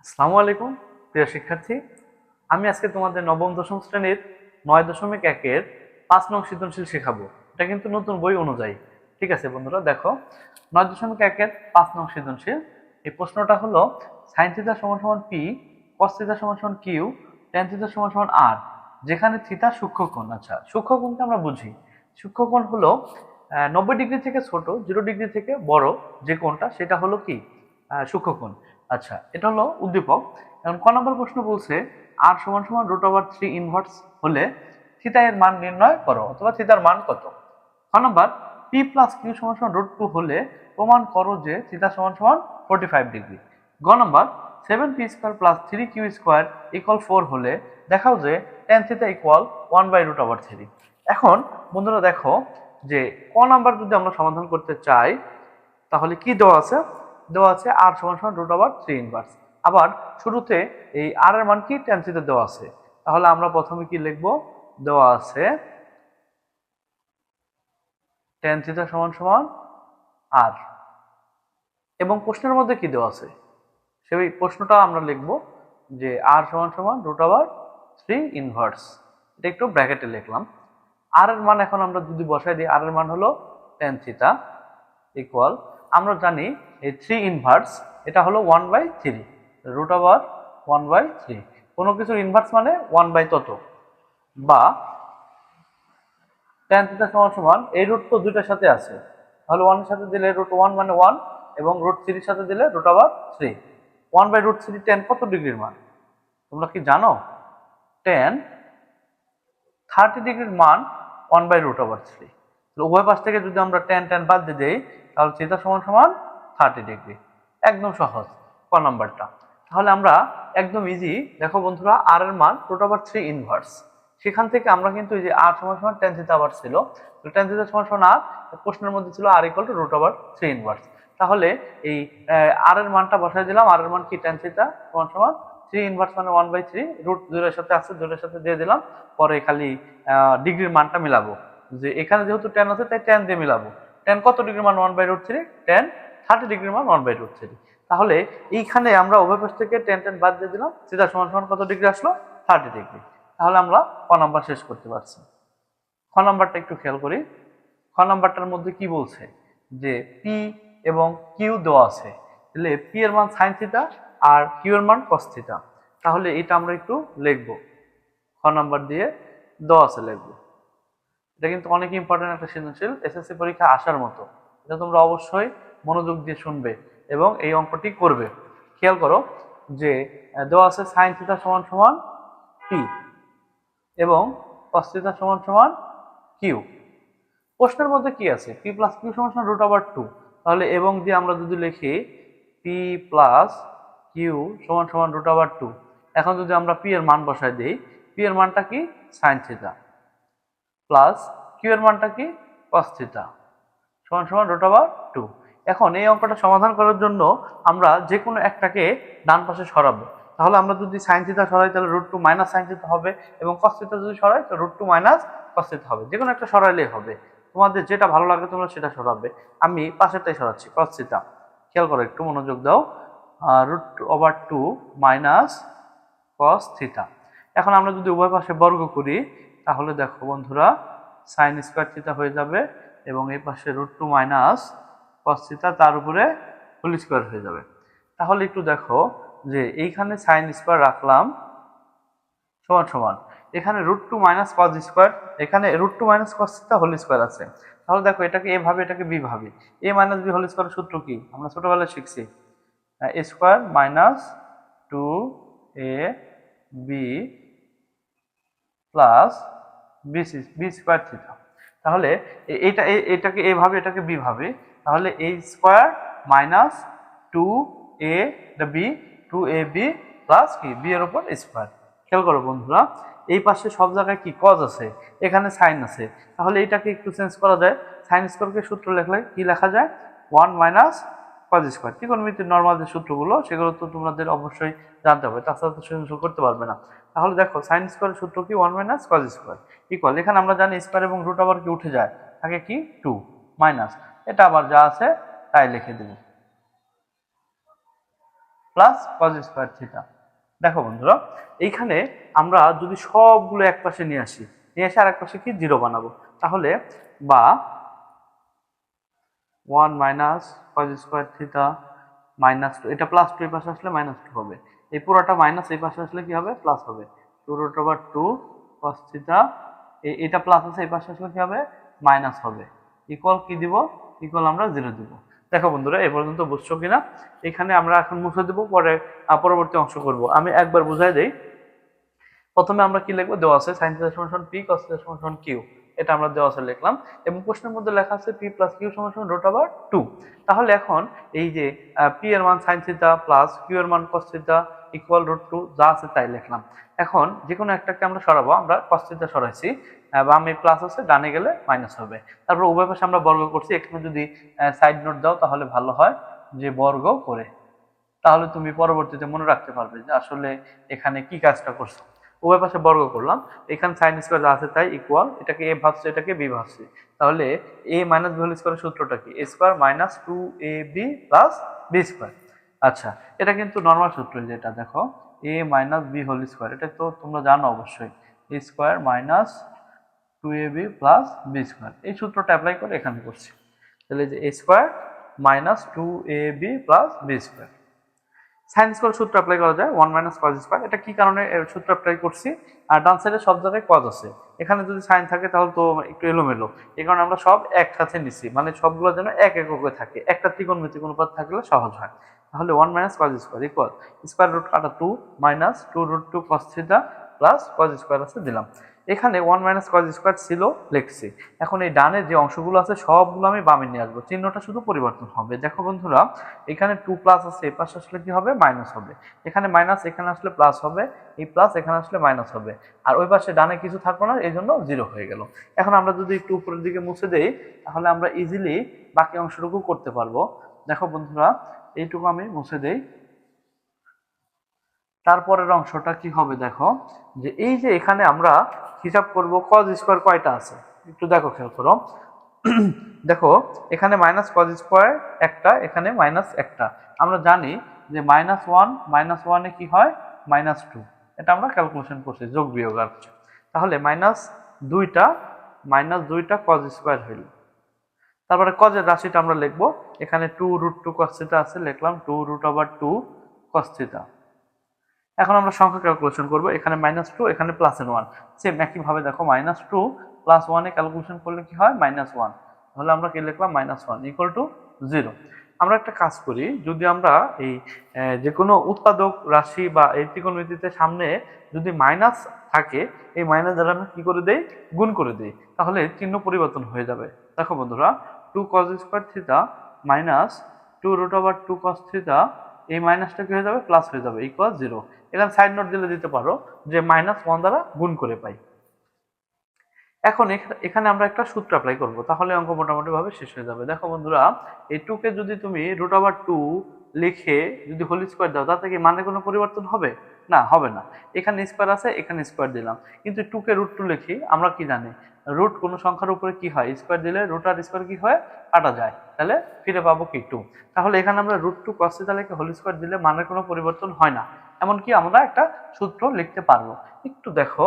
আসসালামু আলাইকুম প্রিয় শিক্ষার্থী, আমি আজকে তোমাদের নবম দশম শ্রেণীর 9.1-এর 5 নং সৃজনশীল শেখাবো। এটা কিন্তু নতুন বই অনুযায়ী। ঠিক আছে বন্ধুরা, দেখো 9.1-এর 5 নং সৃজনশীল। এই প্রশ্নটা হলো sin থিটা সমান সমান p, cos থিটা সমান সমান q, tan থিটা সমান সমান r, যেখানে থিটা সূক্ষ্মকোণ। আচ্ছা, সূক্ষ্মকোণকে আমরা বুঝি, সূক্ষ্মকোণ হলো 90 ডিগ্রি থেকে ছোট, 0 ডিগ্রি থেকে বড় যে কোণটা, সেটা হলো কি সূক্ষ্মকোণ। আচ্ছা, এটা হলো উদ্দীপক। এখন ক নম্বর প্রশ্ন বলছে আর সমান সমান √3 ইনভার্স হলে থিটা এর মান নির্ণয় করো, অথবা থিটার মান কত। খ নম্বর পি প্লাস কিউ সমান সমান √2 হলে প্রমাণ করো যে থিটা সমান সমান 45 ডিগ্রি। গ নম্বর 7p² প্লাস 3q² ইকুয়াল 4 হলে দেখাও যে tan থিটা ইকুয়াল 1/√3। এখন বন্ধুরা দেখো যে ক নাম্বার যদি আমরা সমাধান করতে চাই তাহলে কি দেওয়া আছে, দেওয়া আছে আর সমান সমান √3 ইনভার্স। আবার শুরুতে এই আর এর মান কি tan থিটা দেওয়া আছে, তাহলে আমরা প্রথমে কি লিখব, দেওয়া আছে tan থিটা সমান সমান আর, এবং প্রশ্নের মধ্যে কি দেওয়া আছে সেই প্রশ্নটা আমরা লিখব যে আর সমান সমান √3 ইনভার্স। এটা একটু ব্র্যাকেটে লিখলাম। আর এর মান এখন আমরা যদি বসাই দিই, আর এর মান হলো tan থিটা ইকুয়াল, আমরা জানি এই 3 ইনভার্স এটা হলো 1/3, √1/3। কোনো কিছুর ইনভার্স মানে 1 বাই তত, বা tan থিটা সমান সমান এই রুট তো দুইটার সাথে আছে, তাহলে 1 এর সাথে দিলে √1 মানে 1, এবং √3 এর সাথে দিলে √3। 1/√3 tan কত ডিগ্রির মান তোমরা কি জানো? tan 30 ডিগ্রির মান 1/√3। উভয় পাশ থেকে যদি আমরা tan বাদ দিয়ে দেই তাহলে থিটা সমান সমান 30 ডিগ্রি। একদম সহজ ক নাম্বারটা। তাহলে আমরা একদম ইজি, দেখো বন্ধুরা আর এর মান √3 ইনভার্স, সেখান থেকে আমরা কিন্তু এই যে আর সমান সমান tan থিটা আবার ছিল, তো tan থিটা সমান সমান আর, প্রশ্নের মধ্যে ছিল আর ইকুয়াল টু √3 ইনভার্স। তাহলে এই আর এর মানটা বসাই দিলাম, আর এর মান কি tan থিটা সমান সমান 3 ইনভার্স মানে 1/3, রুট দুইয়ের সাথে আছে, দুইয়ের সাথে দিয়ে দিলাম, পরে খালি ডিগ্রির মানটা মিলাবো, যে এখানে যেহেতু tan আছে তাই tan দিয়ে মিলাবো। tan কত ডিগ্রির মান 1/√3, tan 30 ডিগ্রির মান 1/√3। তাহলে এইখানে আমরা উভয় পাশ থেকে tan বাদ দিয়ে দিলাম, থিটা সমান সমান কত ডিগ্রি আসলো, 30 ডিগ্রি। তাহলে আমরা ক নাম্বার শেষ করতে পারছি। খ নাম্বারটা একটু খেয়াল করি। খ নাম্বারটার মধ্যে কি বলছে যে পি এবং কিউ দেওয়া আছে, তাহলে পি এর মান সাইন থিটা আর কিউ এর মান কস থিটা। তাহলে এটা আমরা একটু লিখবো, খ নাম্বার দিয়ে দেওয়া আছে লিখবো। এটা কিন্তু অনেক ইম্পর্টেন্ট একটা সৃজনশীল, এসএসসি পরীক্ষা আসার মতো। এটা তোমরা অবশ্যই মনোযোগ দিয়ে শুনবে এবং এই অঙ্কটি করবে। খেয়াল করো যে দেওয়া আছে সাইন থিটা সমান সমান পি এবং কস থিটা সমান সমান কিউ। প্রশ্নের মধ্যে কি আছে, পি প্লাস কিউ সমান সমান √2। তাহলে এবং দিয়ে আমরা যদি লিখি পি প্লাস কিউ সমান সমান √2, এখন যদি আমরা পি এর মান বসাই দিই, পি এর মানটা কি সাইন থিটা, প্লাস কিউ এর মানটা কি কস থিটা, সমান সমান √2। এখন এই অঙ্কটা সমাধান করার জন্য আমরা যে কোনো একটাকে ডান পাশে সরাবো। তাহলে আমরা যদি সাইন থিটা সরাই তাহলে √2 মাইনাস সাইন থিটা হবে, এবং কস থিটা যদি সরাই তো √2 মাইনাস কস থিটা হবে। যে কোনো একটা সরাইলেই হবে, তোমাদের যেটা ভালো লাগে তোমরা সেটা সরাবে। আমি পাশেরটাই সরাচ্ছি, কস থিটা। খেয়াল করো, একটু মনোযোগ দাও। √2 মাইনাস কস থিটা। এখন আমরা যদি উভয় পাশে বর্গ করি তাহলে দেখো বন্ধুরা সাইন স্কোয়ার থিটা হয়ে যাবে, এবং এই পাশে √2 মাইনাস কস থিটা, তার উপরে হোল স্কোয়ার হয়ে যাবে। তাহলে একটু দেখো যে এইখানে সাইন স্কোয়ার রাখলাম সমান সমান, এখানে √2 মাইনাস কস স্কোয়ার, এখানে √2 minus cos theta whole square আছে। তাহলে দেখো এটাকে এ ভাবে, এটাকে বি ভাবে। এ মাইনাস বি হোল স্কোয়ারের সূত্র কি আমরা ছোটবেলায় শিখছি, A square minus 2ab plus B square theta. তাহলে এইটা এটাকে এ ভাবে, এটাকে বি ভাবে। তাহলে A square minus 2a B, 2ab plus কি বি এর উপর স্কোয়ার। খেয়াল করো বন্ধুরা, এই পাশে সব জায়গায় কি কজ আছে, এখানে সাইন আছে, তাহলে এটাকে একটু চেঞ্জ করা যায়। সাইন স্কোয়ারকে সূত্র লেখলে কি লেখা যায়, 1 মাইনাস কজ স্কোয়ার। ত্রিকোণমিতির নর্মাল যে সূত্রগুলো সেগুলো তো তোমাদের অবশ্যই জানতে হবে, তাছাড়া তো সৃজনশীল করতে পারবে না। তাহলে দেখো সাইন স্কোয়ারের সূত্র কি 1 মাইনাস কজ স্কোয়ার ইকুয়াল, এখানে আমরা জানি স্কোয়ার এবং রুট আবার কি উঠে যায়, থাকে কি 2 মাইনাস, এটা আবার যা আছে তাই লিখে দেব, প্লাস কজ স্কোয়ার থিটা। দেখো বন্ধুরা, এইখানে আমরা যদি সবগুলো এক পাশে নিয়ে আসি, আর এক পাশে কি 0 বানাবো, তাহলে বা 1 minus cos square theta minus 2, এটা প্লাস 2 এই পাশে আসলে মাইনাস 2 হবে, এই পুরোটা মাইনাস এই পাশে আসলে কি হবে, প্লাস হবে, 2√2 কস থিটা, এটা প্লাস আছে এই পাশে আসলে কি হবে, মাইনাস হবে, ইকুয়াল কি দিব, ইকুয়াল আমরা 0 দিব। দেখো বন্ধুরা, এই পর্যন্ত বুঝছো কিনা? এখানে আমরা এখন মুছে দেবো, পরে পরবর্তী অংশ করব। আমি একবার বুঝাই দেই। প্রথমে আমরা কি লিখবো, দেওয়া আছে sin থিটা সমান পি cos থিটা সমান কিউ, এটা আমরা দেওয়া আছে লিখলাম, এবং প্রশ্নের মধ্যে লেখা আছে পি প্লাস কিউ সমান √2। তাহলে এখন এই যে পি এর মান sin থিটা প্লাস কিউ এর মান cos থিটা ইকুয়াল √2 যা আছে তাই লিখলাম। এখন যে কোনো একটাকে আমরা সরাবো, আমরা cos থিটা সরাইছি, বামে প্লাস আছে, ডানে গেলে মাইনাস হবে। তারপর উভয় পাশে আমরা বর্গ করছি, এখানে যদি সাইড নোট দাও তাহলে ভালো হয়, যে বর্গ করে, তাহলে তুমি পরবর্তীতে মনে রাখতে পারবে যে আসলে এখানে কি কাজটা করছো। উভয় পাশে বর্গ করলাম, এখানে সাইন স্কোয়ার যা আছে তাই ইকুয়াল, এটাকে এ ভাবছে, এটাকে বি ভাবছে, তাহলে এ মাইনাস বি হোল স্কোয়ারের সূত্রটা কি, a square minus 2ab plus B square. আচ্ছা, এটা কিন্তু নর্মাল সূত্র, যেটা দেখো a minus B whole square, এটা তো তোমরা জানো অবশ্যই, a square minus 2ab plus B square, এই সূত্রটা অ্যাপ্লাই করে এখানে করছি। তাহলে যে a square minus 2ab plus B square, sine square সূত্র অ্যাপ্লাই করা যায় 1 মাইনাস কজ স্কোয়ার। এটা কি কারণে সূত্র অ্যাপ্লাই করছি, আর ডান সাইডে সব জায়গায় কজ আছে, এখানে যদি সাইন থাকে তাহলে তো একটু এলোমেলো, এই কারণে আমরা সব একসাথে নিছি, মানে সবগুলো যেন এক এককে থাকে, একটা ত্রিকোণমিতিক অনুপাত থাকলে সহজ হয়। তাহলে 1 minus cos square equal square root কাটা 2 minus 2√2 cos theta plus cos square আছে দিলাম। এখানে 1 মাইনাস কজ স্কোয়ার ছিল, লিখছি। এখন এই ডানের যে অংশগুলো আছে সবগুলো আমি বামে নিয়ে আসবো, চিহ্নটা শুধু পরিবর্তন হবে। দেখো বন্ধুরা, এখানে 2 প্লাস আছে, এই পাশে আসলে কি হবে, মাইনাস হবে, এখানে মাইনাস এখানে আসলে প্লাস হবে, এই প্লাস এখানে আসলে মাইনাস হবে, আর ওই পাশে ডানে কিছু থাকবে না, এই জন্য 0 হয়ে গেল। এখন আমরা যদি একটু উপরের দিকে মুছে দেই, তাহলে আমরা ইজিলি বাকি অংশটুকু করতে পারবো। দেখো বন্ধুরা, এইটুকু আমি মুছে দেই, তারপরের অংশটা কি হবে, দেখো যে এই যে এখানে আমরা হিসাব করব কজ স্কোয়ার কয়টা আছে, একটু দেখো, খেয়াল করো। দেখো এখানে মাইনাস কজ স্কোয়ার একটা, এখানে মাইনাস একটা, আমরা জানি যে -1 কি হয়, -2, এটা আমরা ক্যালকুলেশন করছি, যোগ বিয়োগ আর কিছু। তাহলে -2টা কজ স্কোয়ার হইল। তারপরে কজের রাশিটা আমরা লিখবো, এখানে 2√2 cos থিটা আছে, লিখলাম 2√2 cos থিটা। এখন আমরা সংখ্যা ক্যালকুলেশন করব, এখানে -2, এখানে +1, সেম একইভাবে দেখো -2 + 1 এ ক্যালকুলেশন করলে কি হয়, -1, তাহলে আমরা কি লিখলাম, -1 = 0। আমরা একটা কাজ করি, যদি আমরা এই যে কোনো উৎপাদক রাশি বা এই ত্রিকোণমিতিতে সামনে যদি মাইনাস থাকে, এই মাইনাস দ্বারা আমরা কি করে দেই, গুণ করে দেই, তাহলে চিহ্ন পরিবর্তন হয়ে যাবে। দেখো বন্ধুরা, 2 cos square theta minus 2√2 cos theta, এই মাইনাসটা কি হয়ে যাবে, প্লাস হয়ে যাবে, ইকুয়াল 0। এখানে সাইড নোট দিলে দিতে পারো যে -1 দ্বারা গুণ করে পাই। এখন এখানে আমরা একটা সূত্র অ্যাপ্লাই করব, তাহলে অঙ্ক মোটামুটি ভাবে শেষ হয়ে যাবে। দেখো বন্ধুরা, এই 2 কে যদি তুমি √2 লিখে যদি হোল স্কয়ার দাও, তাতে কি মানে কোনো পরিবর্তন হবে, না, হবে না। এখানে স্কয়ার আছে, এখানে স্কয়ার দিলাম, কিন্তু 2 কে √2 লিখি, আমরা কি জানি, রুট কোনো সংখ্যার উপরে কি হয়, স্কয়ার দিলে রুট আর স্কয়ার কি হয়, কাটা যায়, তাহলে ফিরে পাবো কি 2। তাহলে এখানে আমরা √2 cos থিটা লিখে হোল স্কয়ার দিলে মানের কোনো পরিবর্তন হয় না, এমনকি আমরা একটা সূত্র লিখতে পারবো। একটু দেখো,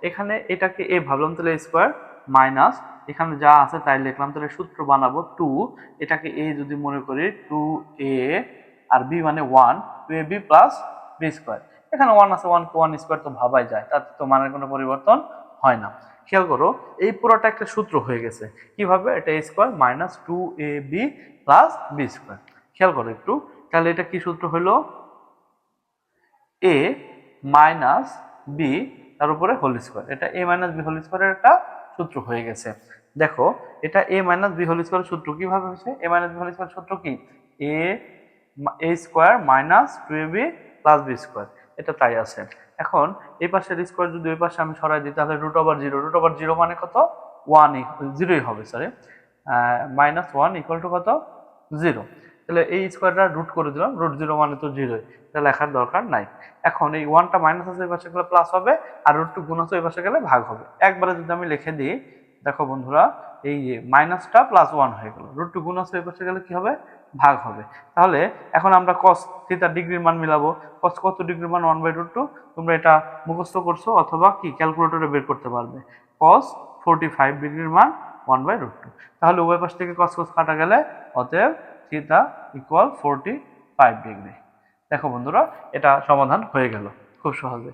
এখানে এটাকে এ ভাবলাম, তাহলে স্কয়ার মাইনাস এখানে যা আছে তাই লিখলাম, তাহলে সূত্র বানাবো 2, এটাকে এ যদি মনে করি 2a আর বি মানে 1, 2ab প্লাস বি স্কয়ার, এখানে 1 আছে, 1 কে 1 স্কয়ার তো ভাবাই যায়, তাতে তো মানের কোনো পরিবর্তন হয় না। খেয়াল করো, এই পুরোটা একটা সূত্র হয়ে গেছে, কিভাবে, এটা a square minus 2ab plus B square. খেয়াল করো একটু, তাহলে এটা কি সূত্র হলো, a মাইনাস বি তার উপরে হোল স্কয়ার, এটা a মাইনাস বি হোল স্কয়ারের একটা সূত্র হয়ে গেছে। দেখো এটা a মাইনাস বি হোল স্কয়ারের সূত্র কিভাবে হয়েছে, a মাইনাস বি হোল স্কয়ারের সূত্র কি, a square minus 2ab plus B square, এটা তাই আছে। এখন এই পাশের স্কয়ার যদি ওই পাশে আমি সরাই দিই, তাহলে √0 মানে কত, 1, 0ই হবে, সরি, -1 = কত, 0। তাহলে এই স্কয়ারটা রুট করে দিলাম, √0 মানে তো 0ই, এটা লেখার দরকার নাই। এখন এই 1টা মাইনাস আছে, এই পাশে গেলে প্লাস হবে, আর √2 গুণ আছে, ওই পাশে গেলে ভাগ হবে। একবারে যদি আমি লিখে দিই, দেখো বন্ধুরা, এই মাইনাসটা +1 হয়ে গেল, √2 গুণ আছে, ওই পাশে গেলে কি হবে, ভাগ হবে। তাহলে এখন আমরা cos থিটা ডিগ্রির মান মিলাবো। cos কত ডিগ্রির মান 1/√2, তোমরা এটা মুখস্থ করছো অথবা কি ক্যালকুলেটরে বের করতে পারবে। cos 45 ডিগ্রির মান 1/√2। তাহলে উভয় পাশ থেকে cos cos কাটা গেলে অতএব থিটা ইকুয়াল 45 ডিগ্রি। দেখো বন্ধুরা, এটা সমাধান হয়ে গেল খুব সহজে।